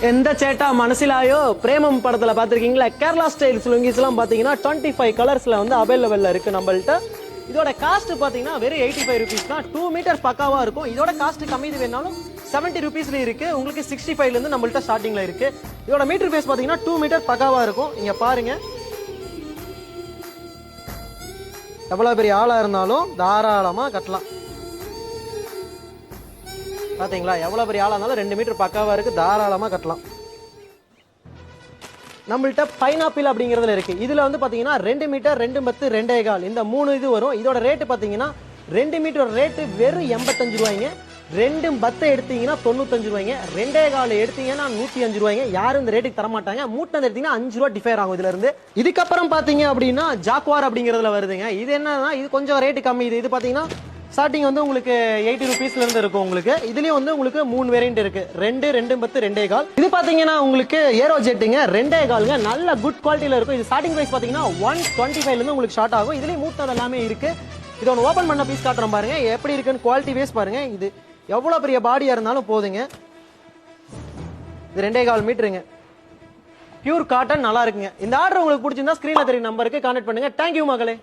எந்த சேட்டா மனசிலாயோ பிரேமம் படத்துல பாத்திருக்கீங்களா? கேரளா ஸ்டைல் லுங்கிஸ் எல்லாம் பாத்தீங்கன்னா 25 கலர்ஸ்ல வந்து அவைலபிள்ல இருக்கு நம்மள்ட்ட. இதோட காஸ்ட் பாத்தீங்கன்னா வெறும் 85 ருபீஸ் தான். 2 மீட்டர் பக்காவா இருக்கும். இதோட காஸ்ட் கம்மி வேணாலும் 70 ருபீஸ்ல இருக்கு. உங்களுக்கு 65ல இருந்து நம்மள்ட்ட ஸ்டார்டிங்ல இருக்கு. இதோட மீட்டர் பேஸ் பாத்தீங்கன்னா 2 மீட்டர் பக்காவா இருக்கும். இங்க பாருங்க, எவ்வளவு பெரிய ஆளா இருந்தாலும் தாராளமா கட்டலாம். பாத்தீங்களா, எவ்வளவு பெரிய ஆளா இருந்தாலும் 2 மீட்டர் பக்காவா இருக்கு, தாராளமா கட்டலாம். நம்மள்ட்ட பைனாப்பிள் அப்படிங்கறதுல இருக்கு. இதுல வந்து பாத்தீங்கன்னா 2 மீட்டர் 2 10 2.25 இந்த 3 இது வரும். இதோட ரேட் பாத்தீங்கன்னா 2 மீட்டர் ரேட் வெறும் 85 ரூபாய்ங்க. 2 10 எடுத்தீங்கன்னா 95 ரூபாய்ங்க. 2.25 எடுத்தீங்கன்னா 105 ரூபாய்ங்க. யாரும் இந்த ரேட்டுக்கு தர மாட்டாங்க. மூட்டை எடுத்தீங்கன்னா 5 ரூபாய் டிஃபர் ஆகும் இதுல இருந்து. இதுக்கப்புறம் பாத்தீங்க அப்படின்னா ஜாக்வார் அப்படிங்கறதுல வருதுங்க. இது என்னன்னா இது கொஞ்சம் ரேட் கம்மி. இது பாத்தீங்கன்னா ஸ்டார்டிங் வந்து உங்களுக்கு 80 ருபீஸ்ல இருந்து இருக்கும். உங்களுக்கு இதுலயும் வந்து உங்களுக்கு 3 வேரியன்ட் இருக்கு. 2 2 10 2.25. இது பாத்தீங்கன்னா உங்களுக்கு ஏரோ ஜெட்டுங்க 2.25ங்க. நல்ல குட் குவாலிட்டியில இருக்கும். இது ஸ்டார்டிங் பிரைஸ் பாத்தீங்கன்னா 125ல இருந்து உங்களுக்கு ஸ்டார்ட் ஆகும். இதுலயும் மூட்டை எல்லாமே இருக்கு. இதை ஒன்று ஓபன் பண்ண பீஸ் காட்டுறோம் பாருங்க, எப்படி இருக்குன்னு குவாலிட்டி பேஸ் பாருங்க. இது எவ்வளவு பெரிய பாடியா இருந்தாலும் போதுங்க. இது 2.25 மீட்டருங்க. பியூர் காட்டன் நல்லா இருக்குங்க. இந்த ஆர்டர் உங்களுக்கு பிடிச்சிருந்தா ஸ்கிரீன்ல தெரியும் நம்பருக்கு கான்டாக்ட் பண்ணுங்க. தேங்க்யூ மகளே.